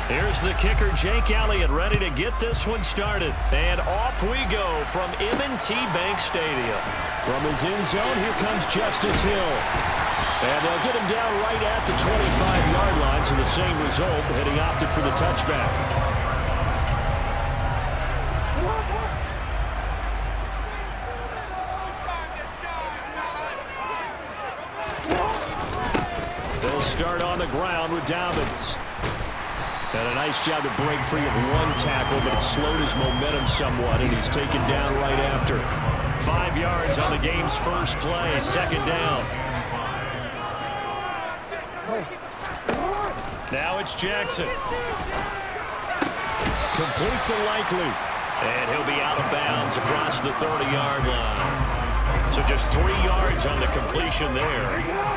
Here's the kicker, Jake Elliott, ready to get this one started. And off we go from M&T Bank Stadium. From his end zone, here comes Justice Hill. And they'll get him down right at the 25-yard line, so the same result, and he opted for the touchback. They'll start on the ground with Dobbins. And a nice job to break free of one tackle, but it slowed his momentum somewhat, and he's taken down right after. 5 yards on the game's first play, second down. Now it's Jackson. Complete to Likely. And he'll be out of bounds across the 30-yard line. So just 3 yards on the completion there.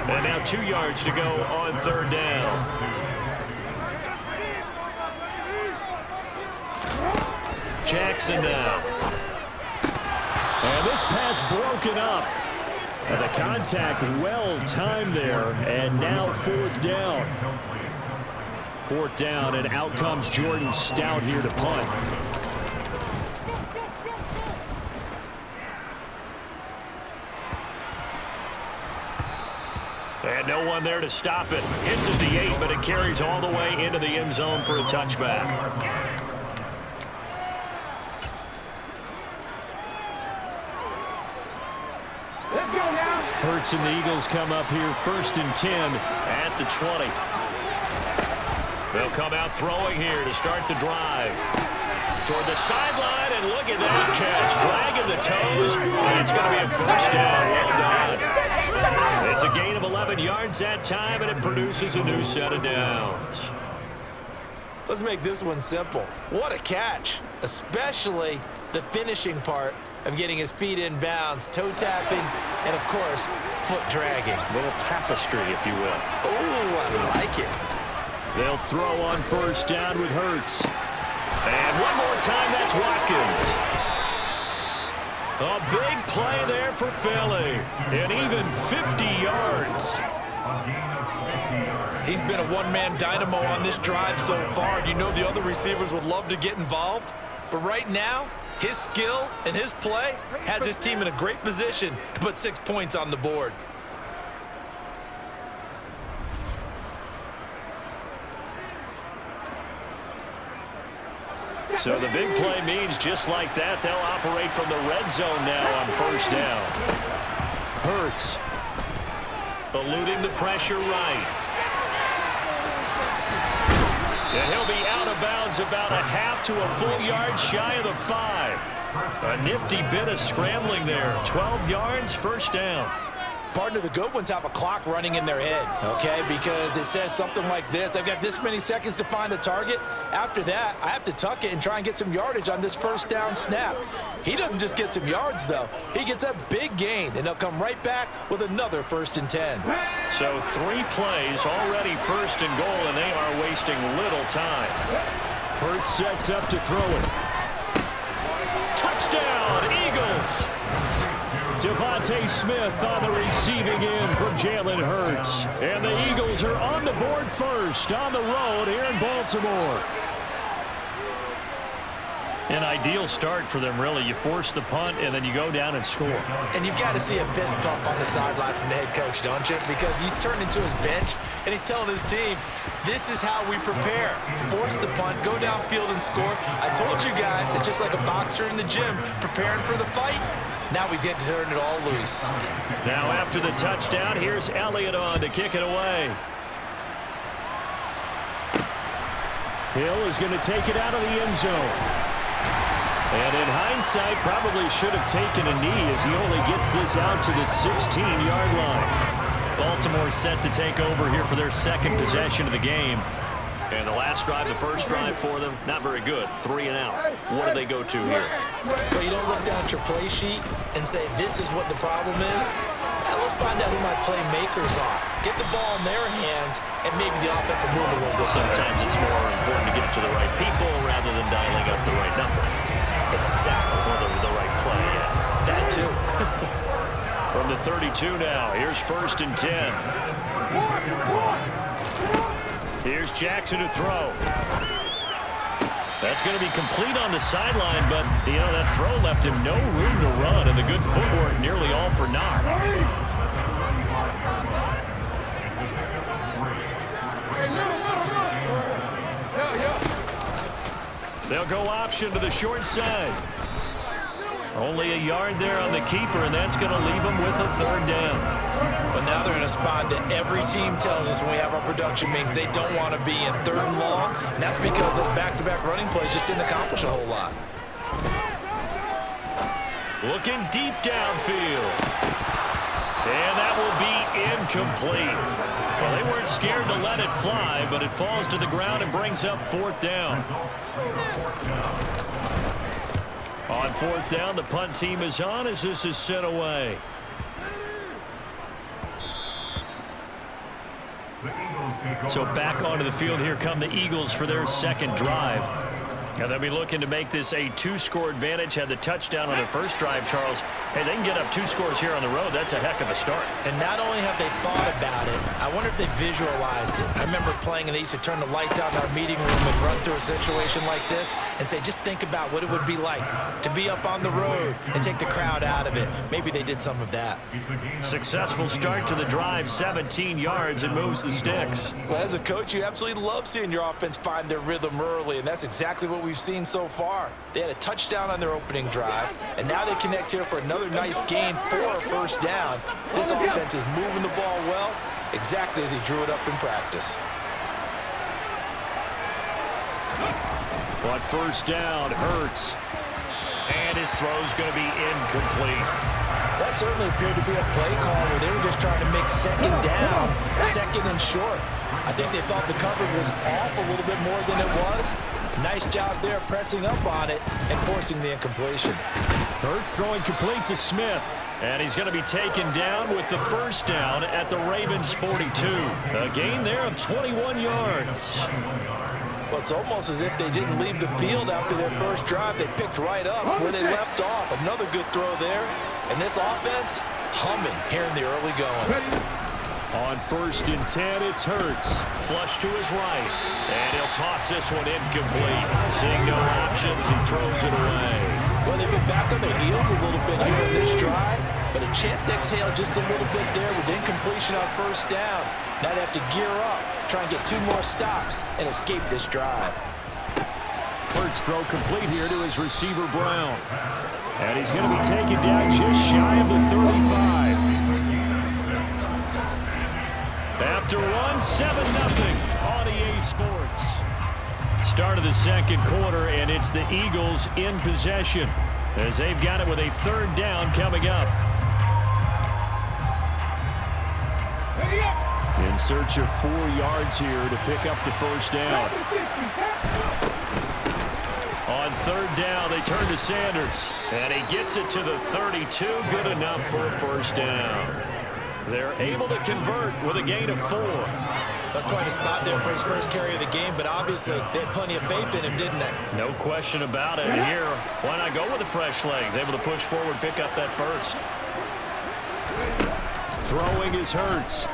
And now 2 yards to go on third down. Jackson now. And this pass broken up. And the contact well timed there. And now fourth down. Fourth down, and out comes Jordan Stout here to punt. And no one there to stop it. Hits at the 8, but it carries all the way into the end zone for a touchback. Hurts and the Eagles come up here first and 10 at the 20. They'll come out throwing here to start the drive. Toward the sideline, and look at that catch. Dragging the toes, and it's going to be a first down. Well done. It's a gain of 11 yards that time, and it produces a new set of downs. Let's make this one simple. What a catch, especially the finishing part of getting his feet in bounds, toe tapping, and of course, foot dragging. A little tapestry, if you will. Oh, I like it. They'll throw on first down with Hurts. And one more time, that's Watkins. A big play there for Philly. And even 50 yards. He's been a one-man dynamo on this drive so far, and you know the other receivers would love to get involved. But right now, his skill and his play has his team in a great position to put 6 points on the board. So the big play means just like that, they'll operate from the red zone now on first down. Hurts eluding the pressure right. And he'll be out of bounds about a half to a full yard shy of the 5. A nifty bit of scrambling there. 12 yards, first down. Partner, the good ones have a clock running in their head, okay? Because it says something like this. I've got this many seconds to find a target. After that, I have to tuck it and try and get some yardage on this first down snap. He doesn't just get some yards, though. He gets a big gain, and he'll come right back with another first and 10. So 3 plays, already first and goal, and they are wasting little time. Hurts sets up to throw it. Touchdown, Eagles! Devontae Smith on the receiving end from Jalen Hurts. And the Eagles are on the board first on the road here in Baltimore. An ideal start for them, really. You force the punt, and then you go down and score. And you've got to see a fist pump on the sideline from the head coach, don't you? Because he's turned into his bench, and he's telling his team, this is how we prepare. Force the punt, go downfield and score. I told you guys, it's just like a boxer in the gym preparing for the fight. Now we get to turn it all loose. Now after the touchdown, here's Elliott on to kick it away. Hill is going to take it out of the end zone. And in hindsight, probably should have taken a knee as he only gets this out to the 16-yard line. Baltimore set to take over here for their second possession of the game. And the last drive, the first drive for them, not very good. 3 and out. What do they go to here? Well, you don't look down at your play sheet and say, this is what the problem is. Now let's find out who my playmakers are. Get the ball in their hands, and maybe the offense will move a little bit. Sometimes it's more important to get it to the right people rather than dialing up the right number. Exactly. Or the right play, yeah. That too. From the 32 now, here's first and 10. Here's Jackson to throw. That's going to be complete on the sideline, but, you know, that throw left him no room to run, and the good footwork nearly all for naught. They'll go option to the short side. Only a yard there on the keeper, and that's going to leave them with a third down. But now they're in a spot that every team tells us when we have our production meetings they don't want to be in, third and long, and that's because those back-to-back running plays just didn't accomplish a whole lot. Looking deep downfield. And that will be incomplete. Well, they weren't scared to let it fly, but it falls to the ground and brings up fourth down. On fourth down, the punt team is on as this is sent away. So back onto the field, here come the Eagles for their second drive. And they'll be looking to make this a two-score advantage. Had the touchdown on their first drive, Charles. Hey, they can get up 2 scores here on the road. That's a heck of a start. And not only have they thought about it, I wonder if they visualized it. I remember playing, and they used to turn the lights out in our meeting room and run through a situation like this and say, just think about what it would be like to be up on the road and take the crowd out of it. Maybe they did some of that. Successful start to the drive, 17 yards, and moves the sticks. Well, as a coach, you absolutely love seeing your offense find their rhythm early, and that's exactly what we've seen so far. They had a touchdown on their opening drive, and now they connect here for another nice gain for a first down. This offense is moving the ball well, exactly as he drew it up in practice. On first down, Hurts. And his throw's going to be incomplete. That certainly appeared to be a play call where they were just trying to make second down, second and short. I think they thought the coverage was off a little bit more than it was. Nice job there pressing up on it and forcing the incompletion. Hurts throwing complete to Smith. And he's going to be taken down with the first down at the Ravens' 42. A gain there of 21 yards. Well, it's almost as if they didn't leave the field after their first drive. They picked right up where they left off. Another good throw there. And this offense humming here in the early going. On first and 10, it's Hurts. Flush to his right. And he'll toss this one incomplete. Seeing no options, he throws it away. Well, they've been back on their heels a little bit here in this drive, but a chance to exhale just a little bit there with incompletion on first down. Now they have to gear up, try and get 2 more stops and escape this drive. Hurts throw complete here to his receiver, Brown. And he's going to be taken down just shy of the 35. After one, 7-0 on EA Sports. Start of the second quarter, and it's the Eagles in possession as they've got it with a third down coming up. In search of 4 yards here to pick up the first down. On third down, they turn to Sanders, and he gets it to the 32. Good enough for a first down. They're able to convert with a gain of 4. That's quite a spot there for his first carry of the game, but obviously they had plenty of faith in him, didn't they? No question about it. Here, why not go with the fresh legs? Able to push forward, pick up that first. Throwing is Hurts.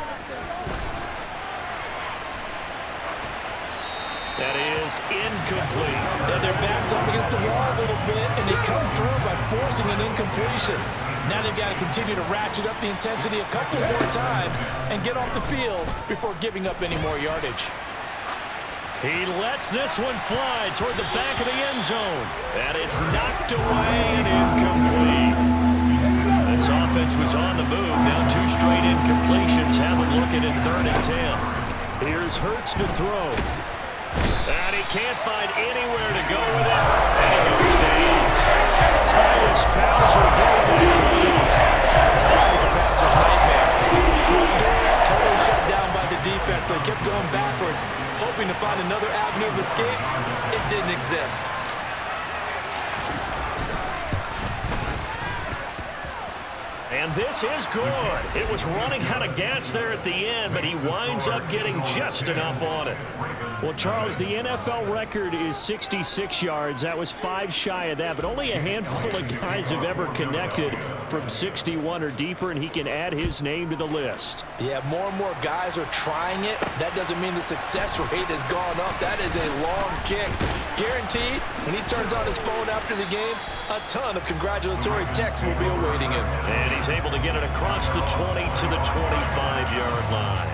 That is incomplete. And their backs up against the wall a little bit, and they come through by forcing an incompletion. Now they've got to continue to ratchet up the intensity a couple more times and get off the field before giving up any more yardage. He lets this one fly toward the back of the end zone. And it's knocked away and incomplete. This offense was on the move. Now 2 straight incompletions. Have a look at it, 3rd and 10. Here's Hurts to throw. And he can't find anywhere to go with it. And he goes down. Tyus Bowser going to the lead. That was a passer's nightmare. Front door totally shut down by the defense, so he kept going backwards, hoping to find another avenue of escape. It didn't exist. And And this is good. It was running out of gas there at the end, but he winds up getting just enough on it. Well, Charles, the NFL record is 66 yards. That was 5 shy of that, but only a handful of guys have ever connected from 61 or deeper, and he can add his name to the list. Yeah, more and more guys are trying it. That doesn't mean the success rate has gone up. That is a long kick. Guaranteed, when he turns on his phone after the game, a ton of congratulatory texts will be awaiting him. And he's able to get it across the 20 to the 25-yard line.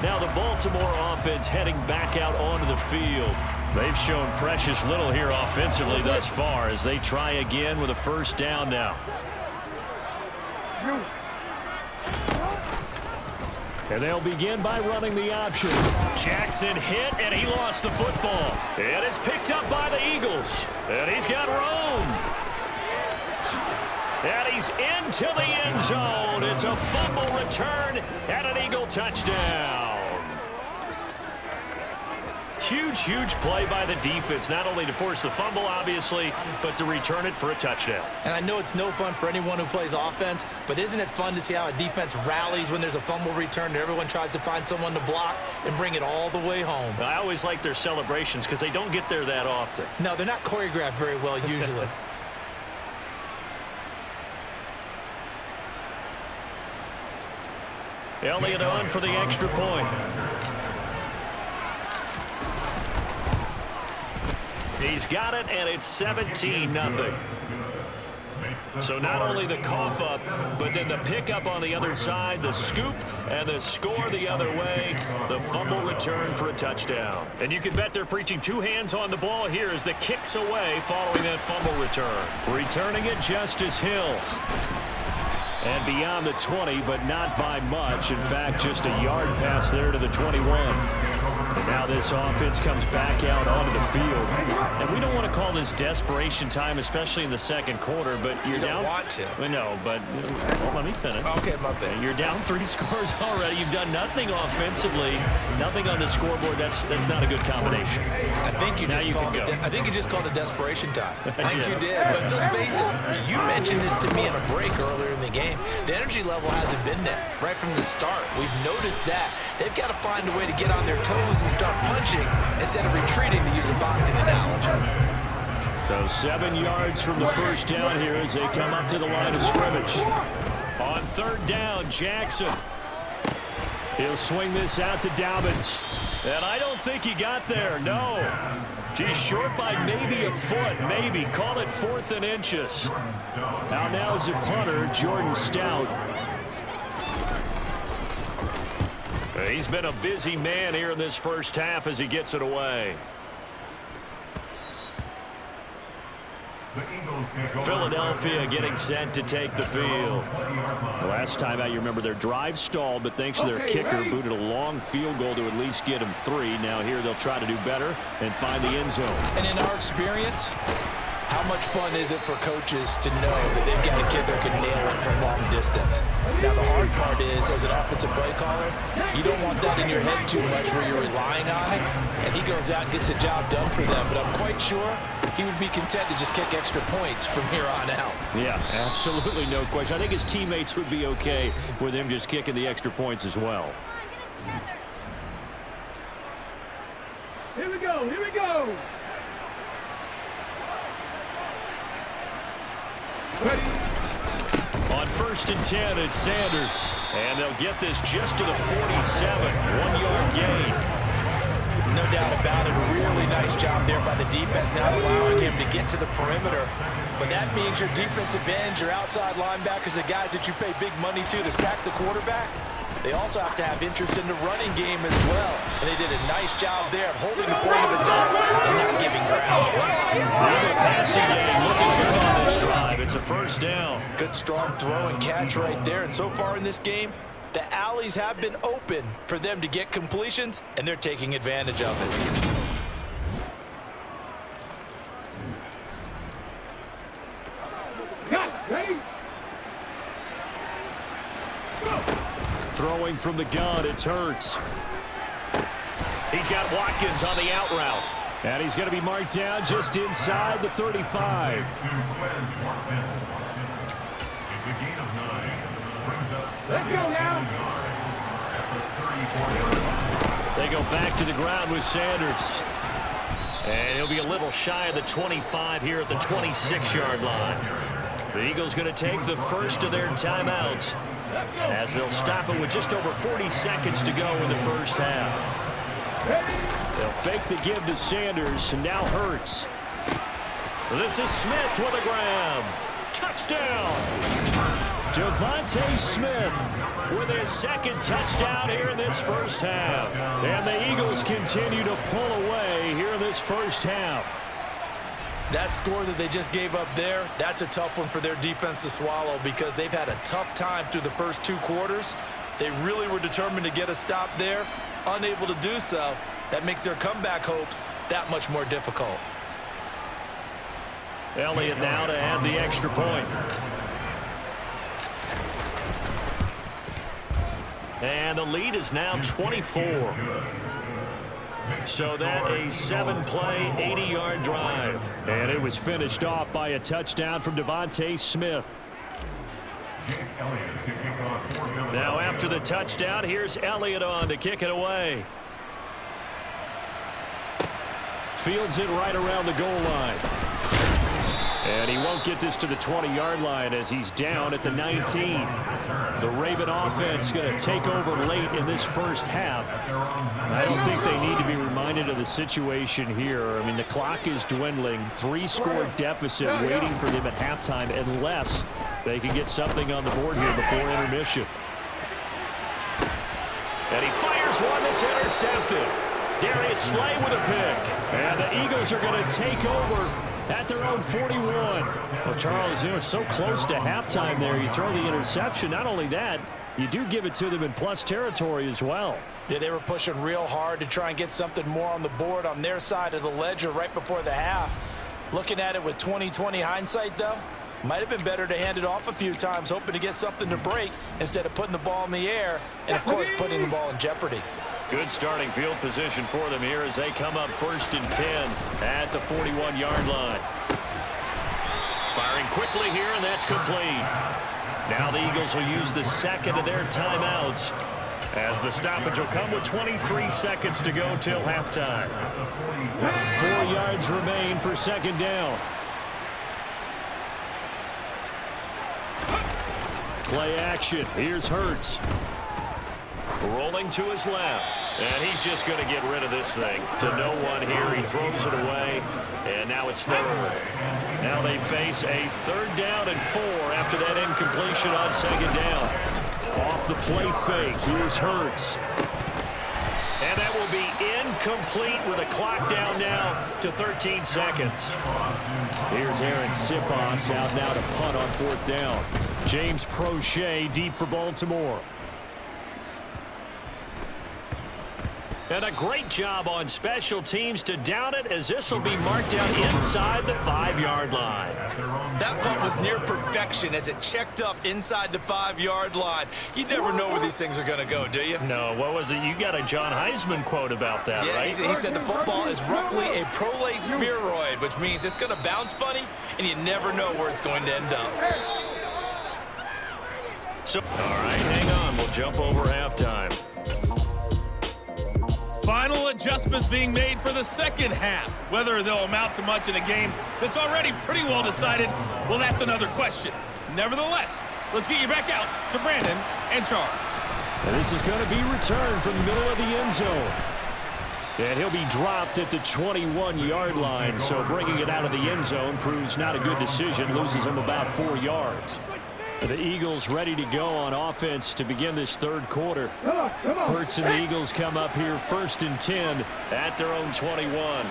Now the Baltimore offense heading back out onto the field. They've shown precious little here offensively thus far as they try again with a first down now. And they'll begin by running the option. Jackson hit, and he lost the football. And it's picked up by the Eagles. And he's got room. And he's into the end zone. It's a fumble return and an Eagle touchdown. Huge, huge play by the defense, not only to force the fumble, obviously, but to return it for a touchdown. And I know it's no fun for anyone who plays offense, but isn't it fun to see how a defense rallies when there's a fumble return and everyone tries to find someone to block and bring it all the way home? I always like their celebrations because they don't get there that often. No, they're not choreographed very well usually. Elliott on for the extra point. He's got it, and it's 17-0. So not only the cough up, but then the pickup on the other side, the scoop, and the score the other way, the fumble return for a touchdown. And you can bet they're preaching 2 hands on the ball here as the kick's away following that fumble return. Returning it, Justice Hill. And beyond the 20, but not by much. In fact, just a yard pass there to the 21. And now this offense comes back out onto the field. And we don't want to call this desperation time, especially in the second quarter, but you're down. You don't want to. I know, but well, let me finish. Okay, my bad. You're down 3 scores already. You've done nothing offensively, nothing on the scoreboard. That's not a good combination. I think you just called it desperation time. I think you did. But let's face it, you mentioned this to me in a break earlier in the game. The energy level hasn't been there right from the start. We've noticed that. They've got to find a way to get on their toes and start punching instead of retreating, to use a boxing analogy. So 7 yards from the first down here as they come up to the line of scrimmage. On third down, Jackson. He'll swing this out to Dobbins. And I don't think he got there, no. He's short by maybe a foot, maybe. Call it 4th and inches. Now is the punter, Jordan Stout. He's been a busy man here in this first half as he gets it away. Philadelphia getting set to take the field. The last time out, you remember their drive stalled, but thanks to their kicker, booted a long field goal to at least get him 3. Now here they'll try to do better and find the end zone. And in our experience, how much fun is it for coaches to know that they've got a kid that can nail it from long distance? Now, the hard part is, as an offensive play caller, you don't want that in your head too much where you're relying on it, and he goes out and gets the job done for them. But I'm quite sure he would be content to just kick extra points from here on out. Yeah, absolutely no question. I think his teammates would be okay with him just kicking the extra points as well. Here we go, here we go. Ready. On 1st and 10, it's Sanders. And they'll get this just to the 47. 1-yard gain. No doubt about it. A really nice job there by the defense, not allowing him to get to the perimeter. But that means your defensive ends, your outside linebackers, the guys that you pay big money to sack the quarterback, they also have to have interest in the running game as well. And they did a nice job there of holding the point of attack and not giving ground. Now the passing game looking good on this drive. It's a first down. Good strong throw and catch right there. And so far in this game, the alleys have been open for them to get completions, and they're taking advantage of it. Ready. Throwing from the gun, it's Hurts. He's got Watkins on the out route. And he's going to be marked down just inside the 35. Let's go now. They go back to the ground with Sanders. And he'll be a little shy of the 25 here at the 26-yard line. The Eagles going to take the first of their timeouts as they'll stop it with just over 40 seconds to go in the first half. They'll fake the give to Sanders, and now Hurts. This is Smith with a grab. Touchdown! Devontae Smith with his second touchdown here in this first half. And the Eagles continue to pull away here in this first half. That score that they just gave up there, that's a tough one for their defense to swallow because they've had a tough time through the first 2 quarters. They really were determined to get a stop there, unable to do so. That makes their comeback hopes that much more difficult. Elliott now to add the extra point. And the lead is now 24. So that a 7-play, 80-yard drive. And it was finished off by a touchdown from Devontae Smith. Now after the touchdown, here's Elliott on to kick it away. Fields it right around the goal line. And he won't get this to the 20-yard line as he's down at the 19. The Raven offense going to take over late in this first half. I don't think they need to be reminded of the situation here. I mean, the clock is dwindling. 3-score deficit waiting for them at halftime unless they can get something on the board here before intermission. And he fires one that's intercepted. Darius Slay with a pick. And the Eagles are going to take over at their own 41. Well, Charles, you know, so close to halftime there. You throw the interception. Not only that, you do give it to them in plus territory as well. Yeah, they were pushing real hard to try and get something more on the board on their side of the ledger right before the half. Looking at it with 20/20 hindsight, though, might have been better to hand it off a few times, hoping to get something to break instead of putting the ball in the air and, of course, putting the ball in jeopardy. Good starting field position for them here as they come up 1st and 10 at the 41-yard line. Firing quickly here, and that's complete. Now the Eagles will use the second of their timeouts as the stoppage will come with 23 seconds to go till halftime. 4 yards remain for second down. Play action. Here's Hurts. Rolling to his left. And he's just going to get rid of this thing. To no one here. He throws it away. And now it's third. Now they face a 3rd down and 4 after that incompletion on second down. Off the play fake. Here's Hurts. And that will be incomplete with a clock down now to 13 seconds. Here's Aaron Sipos out now to punt on 4th down. James Prochet deep for Baltimore. And a great job on special teams to down it as this will be marked out inside the 5-yard line. That punt was near perfection as it checked up inside the 5-yard line. You never know where these things are going to go, do you? No, what was it? You got a John Heisman quote about that, yeah, right? He said the football is roughly a prolate spheroid, which means it's going to bounce funny, and you never know where it's going to end up. So, all right, hang on. We'll jump over halftime. Final adjustments being made for the second half. Whether they'll amount to much in a game that's already pretty well decided, well, that's another question. Nevertheless, let's get you back out to Brandon and Charles. And this is going to be returned from the middle of the end zone. And he'll be dropped at the 21-yard line, so bringing it out of the end zone proves not a good decision, loses him about 4 yards. The Eagles ready to go on offense to begin this 3rd quarter. Hurts and the Eagles come up here 1st and 10 at their own 21.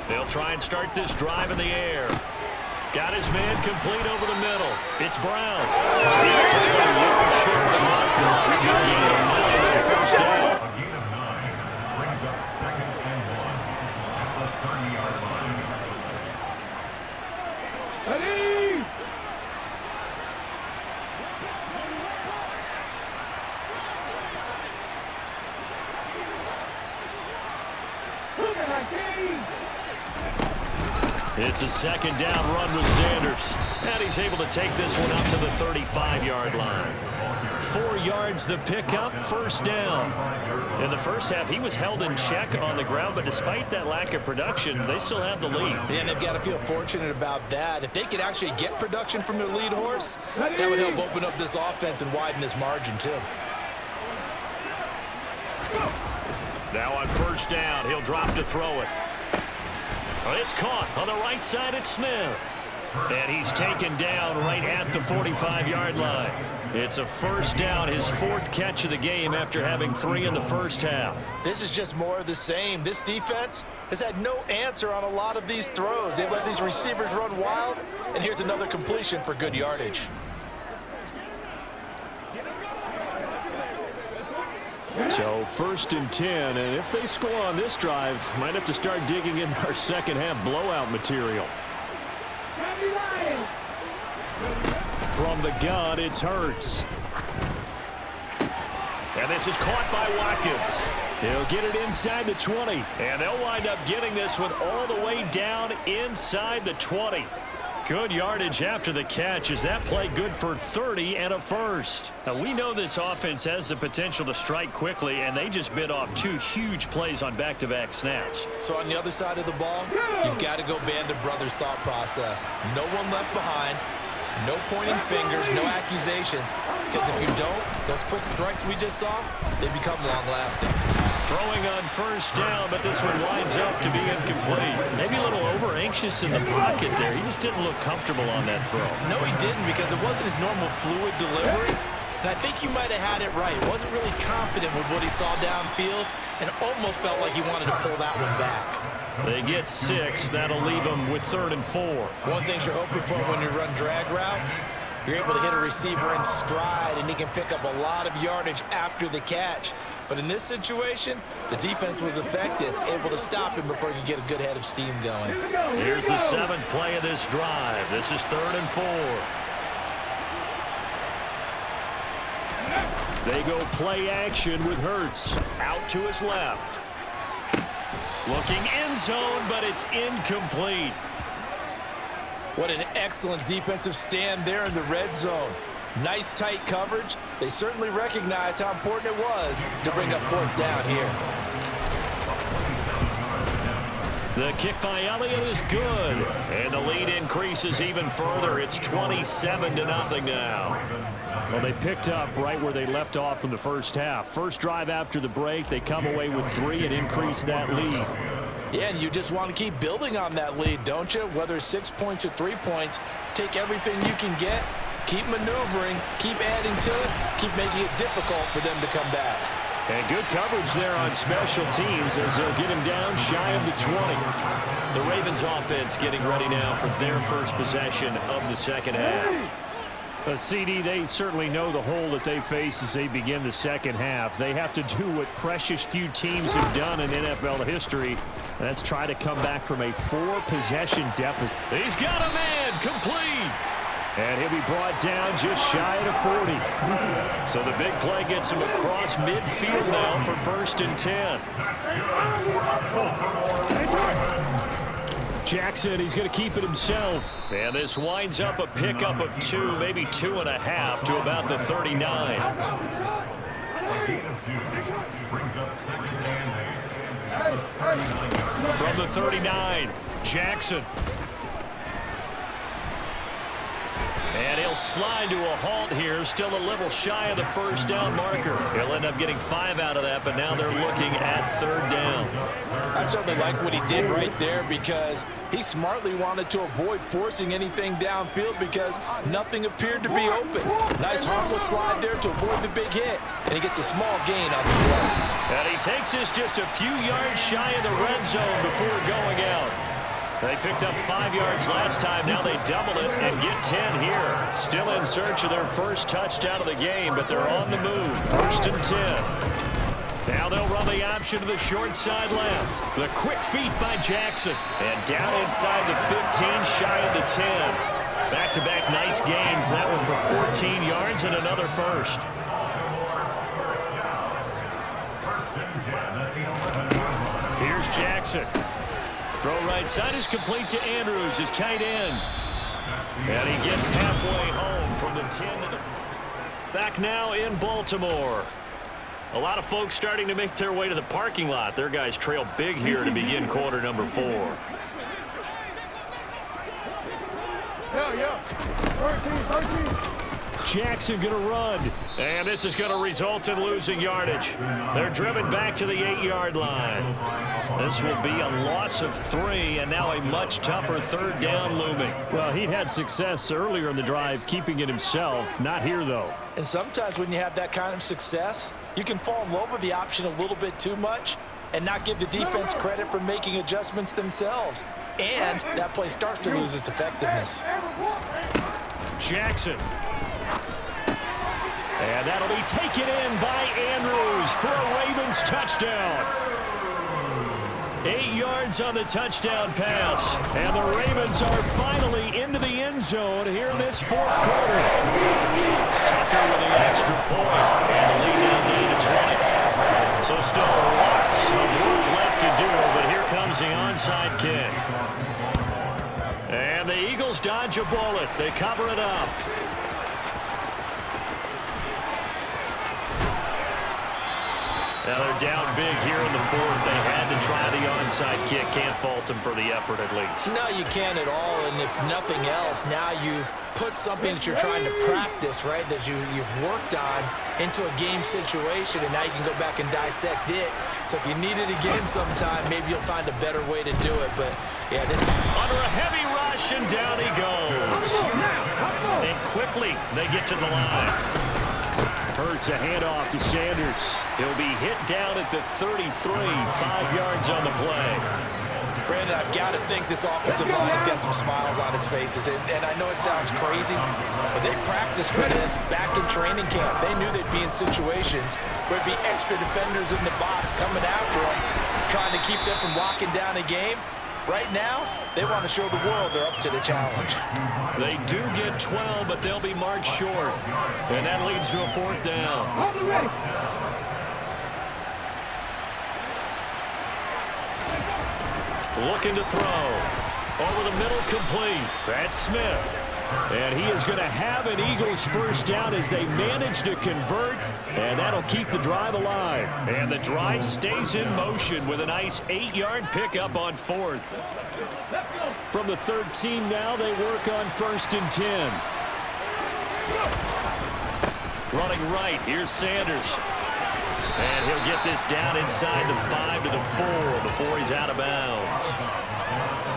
They'll try and start this drive in the air. Got his man complete over the middle. It's Brown. He's taken a little short of the mark. First down. It's a second down run with Sanders. And he's able to take this one up to the 35-yard line. 4 yards the pickup, first down. In the first half, he was held in check on the ground, but despite that lack of production, they still have the lead. And they've got to feel fortunate about that. If they could actually get production from their lead horse, that would help open up this offense and widen this margin too. Now on first down, he'll drop to throw it. It's caught on the right side at Smith. And he's taken down right at the 45-yard line. It's a first down, his 4th catch of the game after having 3 in the first half. This is just more of the same. This defense has had no answer on a lot of these throws. They've let these receivers run wild, and here's another completion for good yardage. So 1st and 10, and if they score on this drive, might have to start digging in our second half blowout material. From the gun, it's Hurts. And this is caught by Watkins. He'll get it inside the 20, and they'll wind up getting this one all the way down inside the 20. Good yardage after the catch. Is that play good for 30 and a first? Now, we know this offense has the potential to strike quickly, and they just bit off 2 huge plays on back-to-back snaps. So on the other side of the ball, you've got to go Band of Brothers thought process. No one left behind. No pointing fingers, no accusations. Because if you don't, those quick strikes we just saw, they become long-lasting. Throwing on first down, but this one winds up to be incomplete. Maybe a little over-anxious in the pocket there. He just didn't look comfortable on that throw. No, he didn't, because it wasn't his normal fluid delivery. And I think you might have had it right. Wasn't really confident with what he saw downfield and almost felt like he wanted to pull that one back. They get 6. That'll leave them with 3rd and 4. One thing you're hoping for when you run drag routes, you're able to hit a receiver in stride, and he can pick up a lot of yardage after the catch. But in this situation, the defense was effective, able to stop him before he could get a good head of steam going. Here's the 7th play of this drive. This is 3rd and 4. They go play action with Hurts. Out to his left. Looking end zone, but it's incomplete. What an excellent defensive stand there in the red zone. Nice tight coverage. They certainly recognized how important it was to bring up 4th down here. The kick by Elliott is good. And the lead increases even further. It's 27-0 now. Well, they picked up right where they left off in the first half. First drive after the break, they come away with 3 and increase that lead. Yeah, and you just want to keep building on that lead, don't you? Whether it's 6 points or 3 points, take everything you can get, keep maneuvering, keep adding to it, keep making it difficult for them to come back. And good coverage there on special teams as they'll get him down shy of the 20. The Ravens offense getting ready now for their first possession of the second half. CD, they certainly know the hole that they face as they begin the second half. They have to do what precious few teams have done in NFL history. That's try to come back from a 4-possession deficit. He's got a man complete. And he'll be brought down just shy of the 40. So the big play gets him across midfield now for 1st and 10. Jackson, he's going to keep it himself. And this winds up a pickup of 2, maybe 2.5 to about the 39. From the 39, Jackson. And he'll slide to a halt here, still a little shy of the first down marker. He'll end up getting 5 out of that, but now they're looking at 3rd down. I certainly like what he did right there because he smartly wanted to avoid forcing anything downfield because nothing appeared to be open. Nice harmless slide there to avoid the big hit, and he gets a small gain on the play. And he takes this just a few yards shy of the red zone before going out. They picked up 5 yards last time. Now they double it and get 10 here. Still in search of their first touchdown of the game, but they're on the move. 1st and 10. Now they'll run the option to the short side left. The quick feet by Jackson. And down inside the 15, shy of the 10. Back-to-back nice gains. That one for 14 yards and another first. Here's Jackson. Throw right side is complete to Andrews, his tight end. And he gets halfway home from the 10 to the... Back now in Baltimore. A lot of folks starting to make their way to the parking lot. Their guys trail big here to begin quarter number 4. Yeah. 13. Jackson going to run. And this is going to result in losing yardage. They're driven back to the 8-yard line. This will be a loss of 3, and now a much tougher third down looming. Well, he'd had success earlier in the drive keeping it himself. Not here, though. And sometimes when you have that kind of success, you can fall in love with the option a little bit too much and not give the defense credit for making adjustments themselves. And that play starts to lose its effectiveness. Jackson. And that'll be taken in by Andrews for a Ravens touchdown. 8 yards on the touchdown pass. And the Ravens are finally into the end zone here in this fourth quarter. Tucker with the extra point. And the lead now down to 20. So still lots of work left to do, but here comes the onside kick. And the Eagles dodge a bullet. They cover it up. Now they're down big here in the fourth. They had to try the onside kick. Can't fault them for the effort at least. No, you can't at all. And if nothing else, now you've put something that you're trying to practice, right, that you've worked on into a game situation, and now you can go back and dissect it. So if you need it again sometime, maybe you'll find a better way to do it. But, yeah, this... Under a heavy rush, and down he goes. And quickly they get to the line. Hurts a handoff to Sanders. He'll be hit down at the 33, 5 yards on the play. Brandon, I've got to think this offensive line has got some smiles on its faces. And I know it sounds crazy, but they practiced for this back in training camp. They knew they'd be in situations where there'd be extra defenders in the box coming after them, trying to keep them from locking down a game. Right now, they want to show the world they're up to the challenge. They do get 12, but they'll be marked short. And that leads to a fourth down. Looking to throw. Over the middle, complete. That's Smith. And he is going to have an Eagles first down as they manage to convert. And that'll keep the drive alive. And the drive stays in motion with a nice 8-yard pickup on fourth. From the 13 now, they work on 1st and 10. Running right, here's Sanders. And he'll get this down inside the 5 to the 4 before he's out of bounds.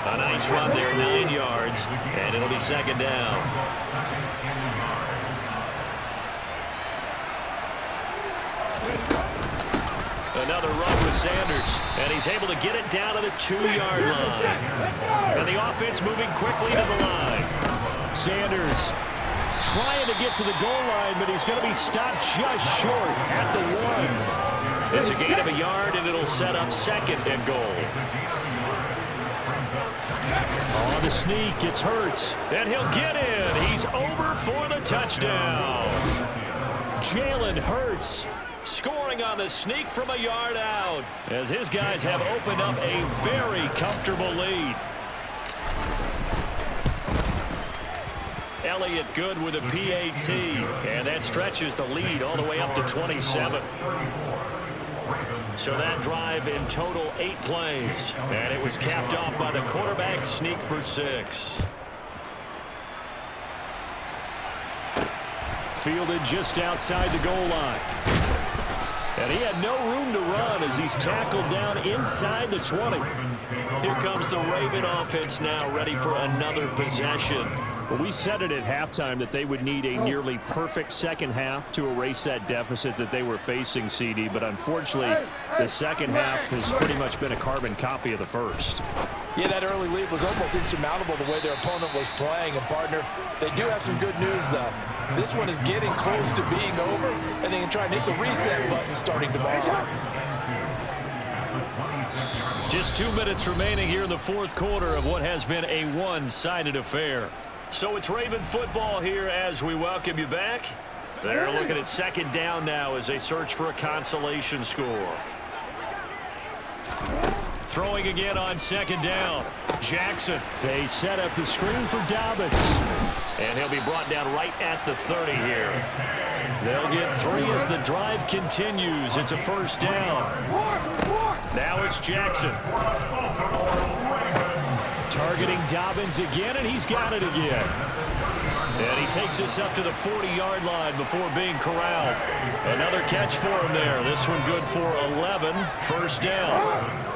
A nice run there, 9 yards, and it'll be second down. Another run with Sanders, and he's able to get it down to the 2-yard line. And the offense moving quickly to the line. Sanders trying to get to the goal line, but he's going to be stopped just short at the 1. It's a gain of a yard, and it'll set up 2nd and goal. On the sneak, it's Hurts, and he'll get in. He's over for the touchdown. Jalen Hurts scoring on the sneak from a yard out as his guys have opened up a very comfortable lead. Elliott good with a PAT, and that stretches the lead all the way up to 27. So that drive in total 8 plays, and it was capped off by the quarterback sneak for 6. Fielded just outside the goal line. And he had no room to run as he's tackled down inside the 20. Here comes the Raven offense now, ready for another possession. Well, we said it at halftime that they would need a nearly perfect second half to erase that deficit that they were facing, CD. But unfortunately, the second half has pretty much been a carbon copy of the first. Yeah, that early lead was almost insurmountable the way their opponent was playing. And, partner, they do have some good news, though. This one is getting close to being over, and they can try and hit the reset button starting tomorrow. Just 2 minutes remaining here in the fourth quarter of what has been a one-sided affair. So it's Raven football here as we welcome you back. They're looking at second down now as they search for a consolation score. Throwing again on second down. Jackson. They set up the screen for Dobbins. And he'll be brought down right at the 30 here. They'll get 3 as the drive continues. It's a first down. Now it's Jackson. Targeting Dobbins again, and he's got it again. And he takes us up to the 40-yard line before being corralled. Another catch for him there. This one good for 11. First down.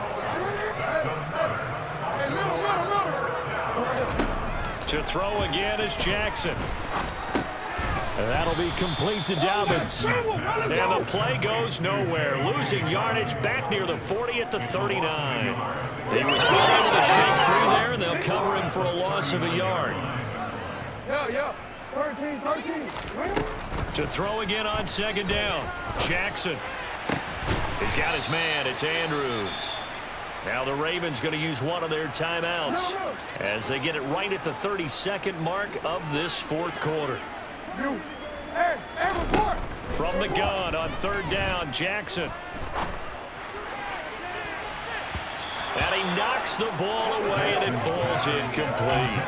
To throw again is Jackson. And that'll be complete to Dobbins. And the play goes nowhere. Losing yardage back near the 40 at the 39. He was able to shake through there, and they'll cover him for a loss of a yard. 13. To throw again on second down. Jackson. He's got his man. It's Andrews. Now the Ravens going to use one of their timeouts as they get it right at the 32nd mark of this fourth quarter. From the gun on third down, Jackson. And he knocks the ball away, and it falls incomplete.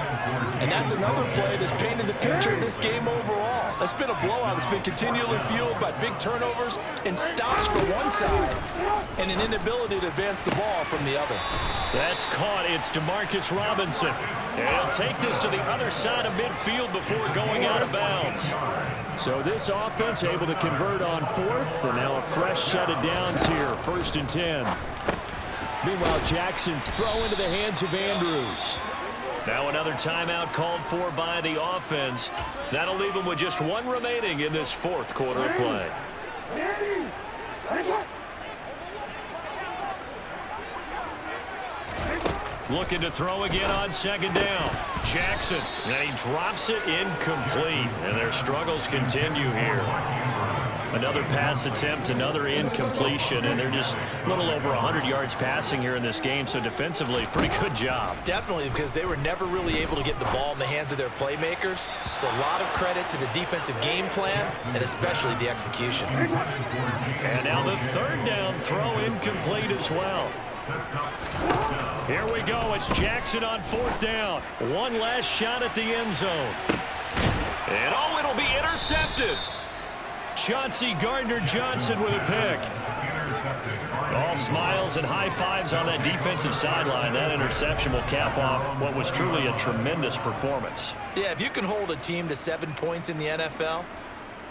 And that's another play that's painted the picture of this game overall. It's been a blowout. It's been continually fueled by big turnovers and stops from one side and an inability to advance the ball from the other. That's caught. It's Demarcus Robinson. And he'll take this to the other side of midfield before going out of bounds. So this offense able to convert on fourth, and now a fresh set of downs here. 1st and 10. Meanwhile, Jackson's throw into the hands of Andrews. Now another timeout called for by the offense. That'll leave them with just one remaining in this fourth quarter of play. Looking to throw again on second down. Jackson, and he drops it incomplete. And their struggles continue here. Another pass attempt, another incompletion, and they're just a little over 100 yards passing here in this game, so defensively, pretty good job. Definitely, because they were never really able to get the ball in the hands of their playmakers, so a lot of credit to the defensive game plan and especially the execution. And now the third down throw incomplete as well. Here we go. It's Jackson on fourth down. One last shot at the end zone. And oh, it'll be intercepted. Chauncey Gardner-Johnson with a pick. All smiles and high fives on that defensive sideline. That interception will cap off what was truly a tremendous performance. Yeah, if you can hold a team to 7 points in the NFL,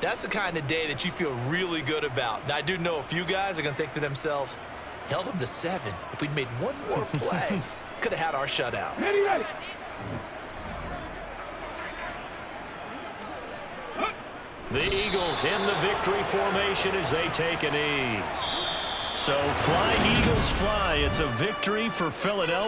that's the kind of day that you feel really good about. Now, I do know a few guys are going to think to themselves, held them to 7. If we'd made one more play, could have had our shutout. Ready. The Eagles in the victory formation as they take a knee. So fly, Eagles, fly. It's a victory for Philadelphia.